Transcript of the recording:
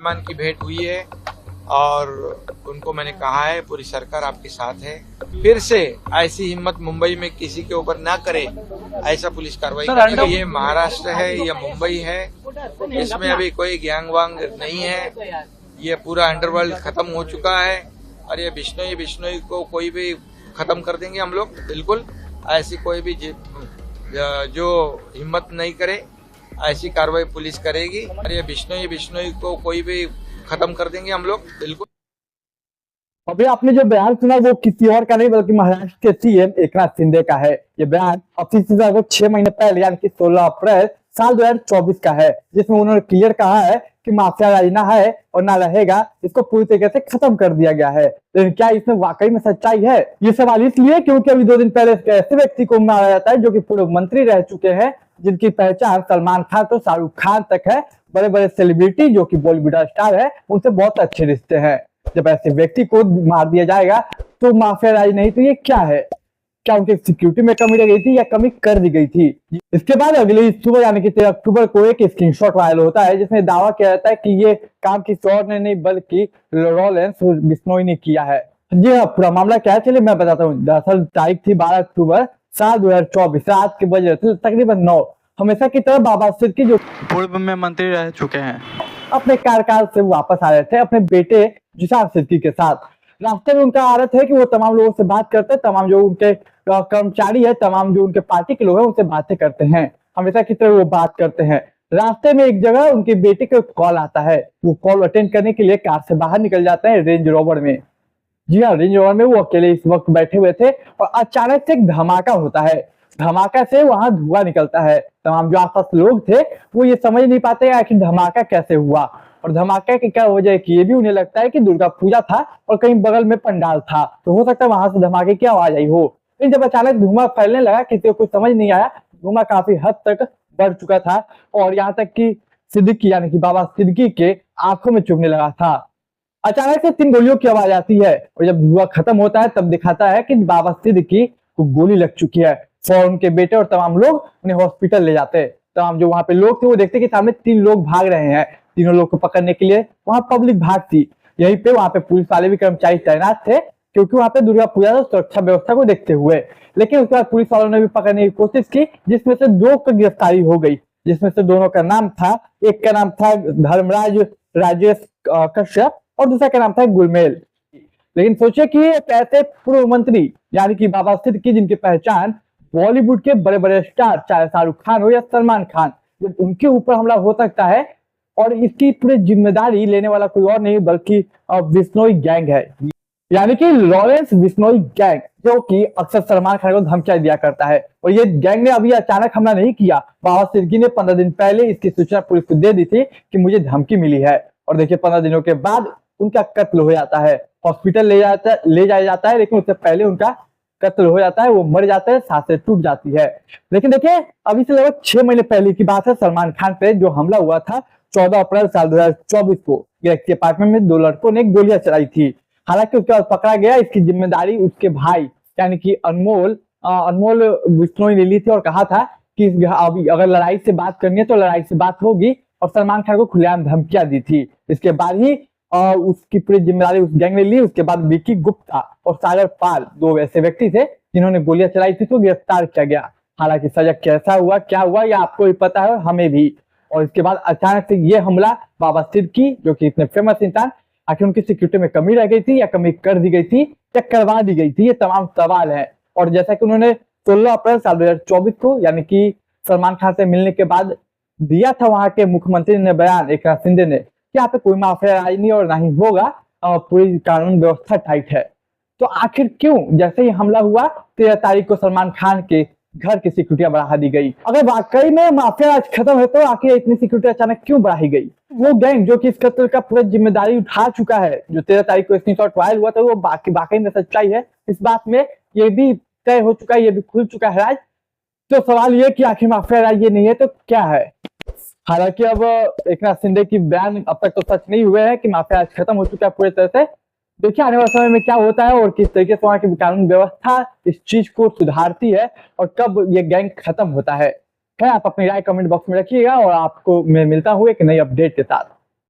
सम्मान की भेंट हुई है और उनको मैंने कहा है पूरी सरकार आपके साथ है। फिर से ऐसी हिम्मत मुंबई में किसी के ऊपर ना करे, ऐसा पुलिस कार्रवाई करेगी। ये महाराष्ट्र है, ये मुंबई है, इसमें अभी कोई गैंग वांग नहीं है। ये पूरा अंडरवर्ल्ड खत्म हो चुका है और ये बिश्नोई को कोई भी खत्म कर देंगे हम लोग। बिल्कुल ऐसी कोई भी जो हिम्मत नहीं करे, ऐसी कार्रवाई पुलिस करेगी और ये बिश्नोई को कोई भी खत्म कर देंगे हम लोग। बिल्कुल। अभी आपने जो बयान सुना वो किसी और का नहीं बल्कि महाराष्ट्र के सीएम एकनाथ शिंदे का है। ये बयान ऑफिस 6 महीने पहले यानी कि 16 अप्रैल साल 2024 का है, जिसमें उन्होंने क्लियर कहा है कि माफिया राज ना है और ना रहेगा, इसको पूरी तरीके से खत्म कर दिया गया है। लेकिन क्या इसमें वाकई में सच्चाई है? ये सवाल इसलिए क्योंकि अभी 2 दिन पहले ऐसे व्यक्ति को मारा जाता है जो कि पूर्व मंत्री रह चुके हैं, जिनकी पहचान सलमान खान तो शाहरुख खान तक है। बड़े बड़े सेलिब्रिटी जो कि बॉलीवुड स्टार है, उनसे बहुत अच्छे रिश्ते हैं। जब ऐसे व्यक्ति को मार दिया जाएगा तो माफिया राज नहीं तो ये क्या है? क्या उनके सिक्योरिटी में कमी रह गई थी या कमी कर दी गई थी? इसके बाद अगले सुबह यानी कि 13 अक्टूबर को एक स्क्रीनशॉट वायरल होता है जिसमें दावा किया जाता है कि ये काम किसी और ने नहीं बल्कि लॉरेंस बिश्नोई ने किया है। जी हाँ, पूरा मामला क्या है चलिए मैं बताता हूँ। दरअसल तारीख थी 12 अक्टूबर साल 2024, रात के बज रहे थे तकरीबन 9। हमेशा की तरह बाबा सिद्दीकी जो पूर्व में मंत्री रह चुके हैं, अपने कार्यकाल से वापस आ रहे थे अपने बेटे जिशान सिद्दीकी के साथ। रास्ते में उनका आदत है कि वो तमाम लोगों से बात करते हैं, तमाम जो उनके कर्मचारी है, तमाम जो उनके पार्टी के लोग हैं उनसे बातें करते हैं। हमेशा की तरह वो बात करते हैं। रास्ते में एक जगह उनके बेटे का कॉल आता है। वो कॉल अटेंड करने के लिए कार से बाहर निकल जाते हैं रेंज रोवर में। जी हाँ, रेंज रोवर में वो अकेले इस वक्त बैठे हुए थे और अचानक से एक धमाका होता है। धमाका से वहां धुआं निकलता है। तमाम जो आसपास लोग थे वो ये समझ नहीं पाते आखिर धमाका कैसे हुआ और धमाके की क्या वजह की। ये भी उन्हें लगता है कि दुर्गा पूजा था और कहीं बगल में पंडाल था, तो हो सकता है वहां से धमाके की आवाज आई हो। लेकिन जब अचानक धुआं फैलने लगा, किसी को कुछ समझ नहीं आया। धुआं काफी हद तक बढ़ चुका था और यहाँ तक कि सिद्दीकी यानी कि बाबा सिद्दीकी के आंखों में चुभने लगा था। अचानक से 3 गोलियों की आवाज आती है और जब धुआं खत्म होता है तब दिखाता है कि बाबा सिद्दीकी को गोली लग चुकी है। और उनके बेटे और तमाम लोग उन्हें हॉस्पिटल ले जाते हैं। तमाम जो वहां पे लोग थे वो देखते कि सामने 3 लोग भाग रहे हैं। तीनों लोग को पकड़ने के लिए वहां पब्लिक भागती। यहीं पे वहां पे पुलिस वाले भी कर्मचारी तैनात थे क्योंकि वहां पे दुर्गा पूजा और सुरक्षा व्यवस्था को देखते हुए। लेकिन उसके बाद पुलिस वालों ने भी पकड़ने की कोशिश की, जिसमें से 2 की गिरफ्तारी हो गई, जिसमें से दोनों का नाम था, एक का नाम था धर्मराज राजेश कश्यप और दूसरा का नाम था गुलमेल। लेकिन सोचिए कि एक ऐसे पूर्व मंत्री यानी कि बाबा सिद्दीकी जिनकी पहचान बॉलीवुड के बड़े बड़े स्टार चाहे शाहरुख खान हो या सलमान खान, जब उनके ऊपर हमला हो सकता है और इसकी पूरी जिम्मेदारी लेने वाला कोई और नहीं बल्कि बिश्नोई गैंग है, यानी कि लॉरेंस बिश्नोई गैंग, जो कि अक्सर सलमान खान को धमकियां दिया करता है। और ये गैंग ने अभी अचानक हमला नहीं किया। बाबा सिद्दीकी ने 15 दिन पहले इसकी सूचना पुलिस को दे दी थी कि मुझे धमकी मिली है और देखिए 15 दिनों के बाद उनका कत्ल हो जाता है। हॉस्पिटल ले जाया जाता है, लेकिन उससे पहले उनका कत्ल हो जाता है। वो मर जाता है, सांसें टूट जाती है। लेकिन देखिए अभी से लगभग 6 महीने पहले की बात है। सलमान खान पे जो हमला हुआ था 14 अप्रैल साल 2024 को गैलेक्सी अपार्टमेंट में 2 लड़कों ने गोलियां चलाई थी। हालांकि उसके बाद पकड़ा गया। इसकी जिम्मेदारी उसके भाई यानी कि अनमोल बिश्नोई ने ली थी और कहा था कि अभी अगर लड़ाई से बात करनी है तो लड़ाई से बात होगी, और सलमान खान को खुलेआम धमकियां दी थी। इसके बाद ही उसकी पूरी जिम्मेदारी उस गैंग ने ली। उसके बाद विकी गुप्ता और सागर पाल 2 ऐसे व्यक्ति थे जिन्होंने गोलियां चलाई थी, तो गिरफ्तार किया गया। हालांकि सजा कैसा हुआ क्या हुआ ये आपको भी पता है और हमें भी। और इसके बाद अचानक से ये हमला बाबा सिद्दीकी जो कि इतने फेमस इंसान, आखिर उनकी सिक्योरिटी में कमी रह गई थी या कमी कर दी गई थी या करवा दी गई थी, ये तमाम सवाल है। और जैसा कि उन्होंने 16 अप्रैल साल 2024 को यानी कि सलमान खान से मिलने के बाद दिया था वहां के मुख्यमंत्री ने बयान एकनाथ शिंदे ने कि यहाँ पे कोई माफिया राज नहीं और ना ही होगा, पूरी कानून व्यवस्था टाइट है। तो आखिर क्यों जैसे ही हमला हुआ 13 तारीख को सलमान खान के घर की सिक्योरिटी बढ़ा दी गई? अगर वाकई में माफिया राज खत्म है तो आखिर इतनी सिक्योरिटी अचानक क्यों बढ़ाई गई? वो गैंग जो कि इस कत्ल का पूरी जिम्मेदारी उठा चुका है, जो 13 तारीख को स्क्रीनशॉट वायरल हुआ था, वो वाकई में सच्चाई है इस बात में, ये भी तय हो चुका है, ये भी खुल चुका है राज। तो सवाल ये कि आखिर माफिया राज ये नहीं है तो क्या है? हालांकि अब एकनाथ शिंदे की बयान अब तक तो सच नहीं हुए हैं कि माफिया राज खत्म हो चुका है पूरी तरह से। देखिए आने वाले समय में क्या होता है और किस तरीके से वहां की कानून व्यवस्था इस चीज को सुधारती है और कब ये गैंग खत्म होता है। खैर आप अपनी राय कमेंट बॉक्स में रखिएगा और आपको मैं मिलता हूँ एक नई अपडेट के साथ।